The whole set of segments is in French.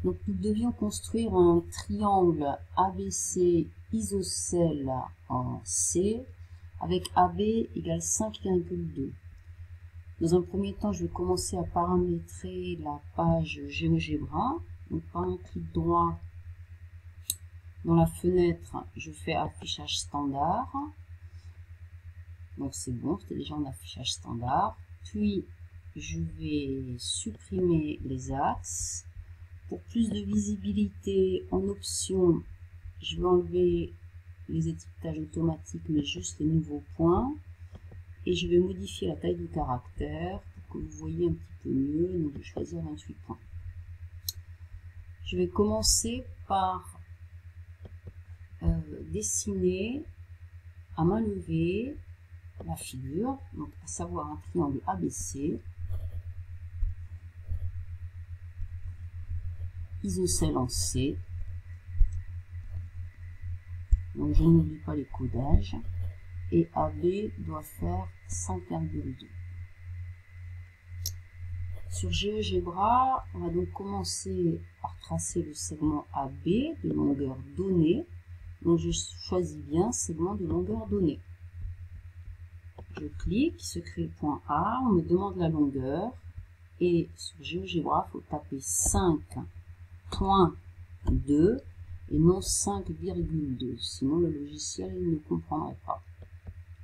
Donc nous devions construire un triangle ABC isocèle en C avec AB égale 5,2. Dans un premier temps, je vais commencer à paramétrer la page GeoGebra. Donc par un clic droit dans la fenêtre, je fais affichage standard. Donc c'est bon, c'était déjà en affichage standard. Puis je vais supprimer les axes. Pour plus de visibilité, en option, je vais enlever les étiquetages automatiques, mais juste les nouveaux points. Et je vais modifier la taille du caractère pour que vous voyez un petit peu mieux. Donc je vais choisir 28 points. Je vais commencer par dessiner à main levée la figure, donc à savoir un triangle ABC, isocèle en C. Donc je n'oublie pas les codages. Et AB doit faire 5,2. Sur GeoGebra, on va donc commencer par tracer le segment AB de longueur donnée. Donc je choisis bien segment de longueur donnée. Je clique, il se crée le point A, on me demande la longueur. Et sur GeoGebra, il faut taper 5.2 et non 5,2. Sinon le logiciel ne comprendrait pas.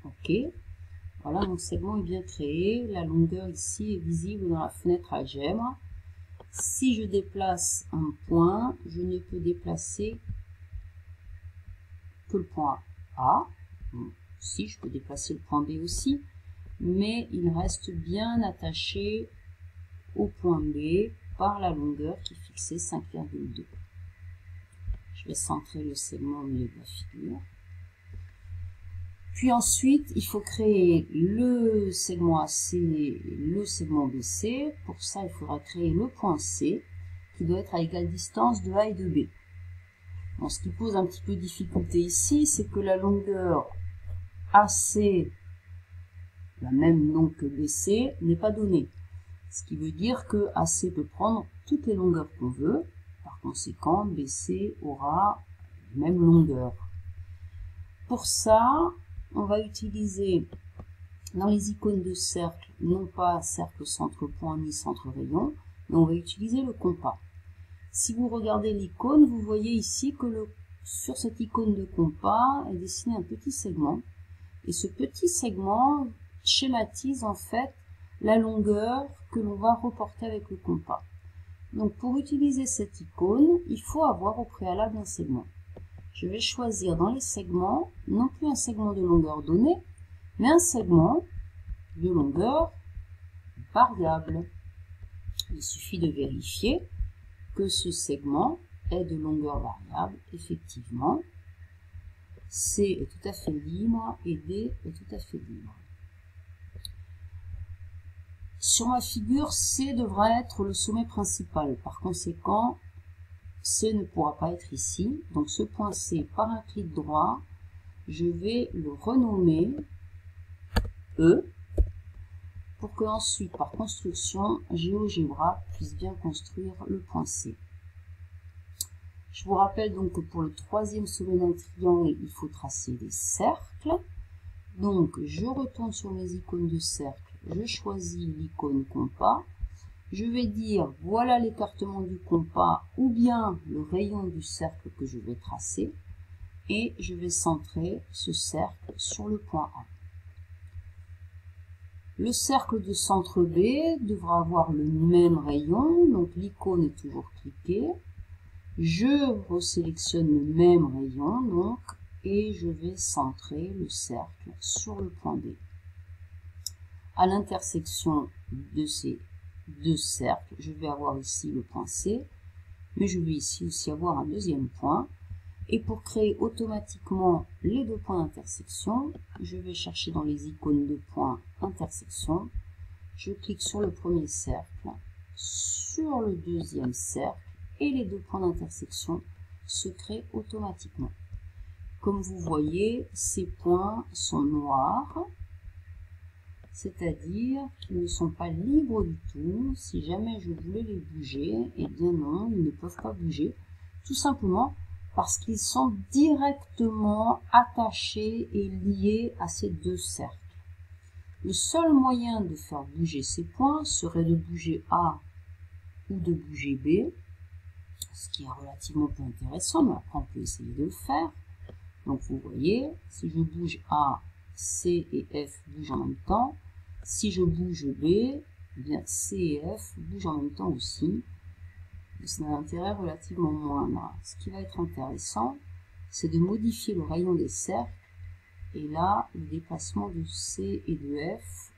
Ok, voilà, mon segment est bien créé. La longueur ici est visible dans la fenêtre algèbre. Si je déplace un point, je ne peux déplacer que le point A. Si, je peux déplacer le point B aussi, mais il reste bien attaché au point B par la longueur qui est fixée 5,2. Je vais centrer le segment au milieu de la figure. Puis ensuite, il faut créer le segment AC et le segment BC. Pour ça, il faudra créer le point C, qui doit être à égale distance de A et de B. Bon, ce qui pose un petit peu de difficulté ici, c'est que la longueur AC, la même donc que BC, n'est pas donnée. Ce qui veut dire que AC peut prendre toutes les longueurs qu'on veut. Par conséquent, BC aura la même longueur. Pour ça, on va utiliser dans les icônes de cercle, non pas cercle centre-point ni centre-rayon, mais on va utiliser le compas. Si vous regardez l'icône, vous voyez ici que sur cette icône de compas est dessiné un petit segment. Et ce petit segment schématise en fait la longueur que l'on va reporter avec le compas. Donc pour utiliser cette icône, il faut avoir au préalable un segment. Je vais choisir dans les segments, non plus un segment de longueur donnée, mais un segment de longueur variable. Il suffit de vérifier que ce segment est de longueur variable. Effectivement, C est tout à fait libre et D est tout à fait libre. Sur ma figure, C devra être le sommet principal. Par conséquent, C ne pourra pas être ici. Donc ce point C, par un clic droit, je vais le renommer E pour que ensuite, par construction, GeoGebra puisse bien construire le point C. Je vous rappelle donc que pour le troisième sommet d'un triangle, il faut tracer des cercles. Donc je retourne sur mes icônes de cercle, je choisis l'icône compas. Je vais dire voilà l'écartement du compas ou bien le rayon du cercle que je vais tracer et je vais centrer ce cercle sur le point A. Le cercle de centre B devra avoir le même rayon, donc l'icône est toujours cliquée. Je resélectionne le même rayon donc et je vais centrer le cercle sur le point B. À l'intersection de ces deux cercles, je vais avoir ici le point C, mais je vais ici aussi avoir un deuxième point. Et pour créer automatiquement les deux points d'intersection, je vais chercher dans les icônes de points intersection. Je clique sur le premier cercle, sur le deuxième cercle, et les deux points d'intersection se créent automatiquement. Comme vous voyez, ces points sont noirs. c'est-à-dire qu'ils ne sont pas libres du tout. Si jamais je voulais les bouger, eh bien non, ils ne peuvent pas bouger, tout simplement parce qu'ils sont directement attachés et liés à ces deux cercles. Le seul moyen de faire bouger ces points serait de bouger A ou de bouger B, ce qui est relativement peu intéressant, mais après on peut essayer de le faire. Donc vous voyez, si je bouge A, C et F bougent en même temps. Si je bouge B, eh bien C et F bougent en même temps aussi. C'est un intérêt relativement moindre. Ce qui va être intéressant, c'est de modifier le rayon des cercles. Et là, le déplacement de C et de F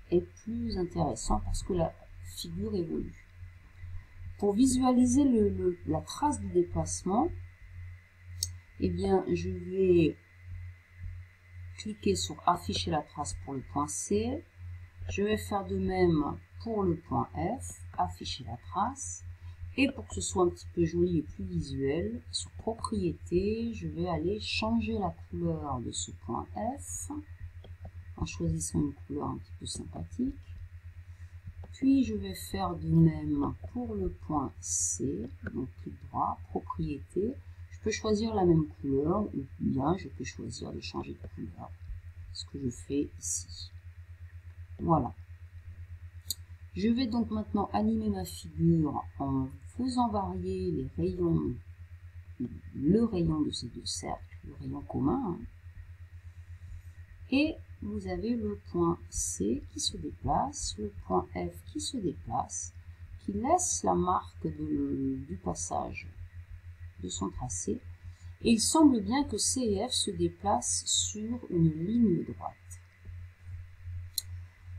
est plus intéressant parce que la figure évolue. Pour visualiser la trace du déplacement, eh bien, je vais cliquer sur afficher la trace pour le point C. Je vais faire de même pour le point F, afficher la trace. Et pour que ce soit un petit peu joli et plus visuel, sur propriétés, je vais aller changer la couleur de ce point F en choisissant une couleur un petit peu sympathique. Puis je vais faire de même pour le point C, donc clic droit, propriétés. Je peux choisir la même couleur ou bien je peux choisir de changer de couleur, ce que je fais ici. Voilà. Je vais donc maintenant animer ma figure en faisant varier les rayons, le rayon de ces deux cercles, le rayon commun. Et vous avez le point C qui se déplace, le point F qui se déplace, qui laisse la marque du passage de son tracé. Et il semble bien que C et F se déplacent sur une ligne droite.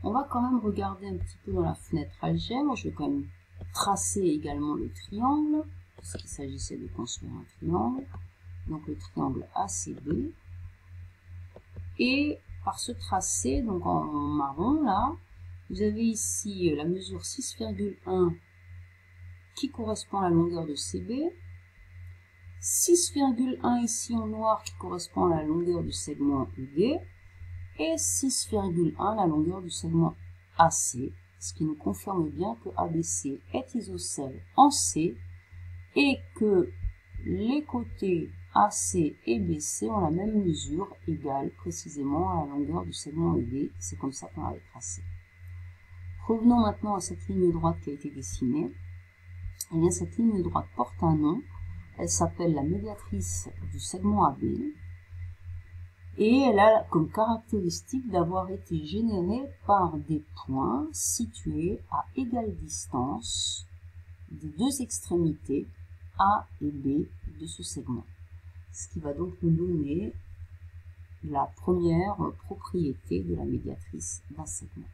On va quand même regarder un petit peu dans la fenêtre algèbre. Je vais quand même tracer également le triangle, puisqu'il s'agissait de construire un triangle. Donc le triangle ACB. Et par ce tracé, donc en marron là, vous avez ici la mesure 6,1 qui correspond à la longueur de CB. 6,1 ici en noir qui correspond à la longueur du segment ED. Et 6,1 la longueur du segment AC, ce qui nous confirme bien que ABC est isocèle en C et que les côtés AC et BC ont la même mesure égale précisément à la longueur du segment ED. C'est comme ça qu'on l'avait tracé. Revenons maintenant à cette ligne droite qui a été dessinée. Et bien cette ligne droite porte un nom. Elle s'appelle la médiatrice du segment AB. Et elle a comme caractéristique d'avoir été générée par des points situés à égale distance des deux extrémités A et B de ce segment. Ce qui va donc nous donner la première propriété de la médiatrice d'un segment.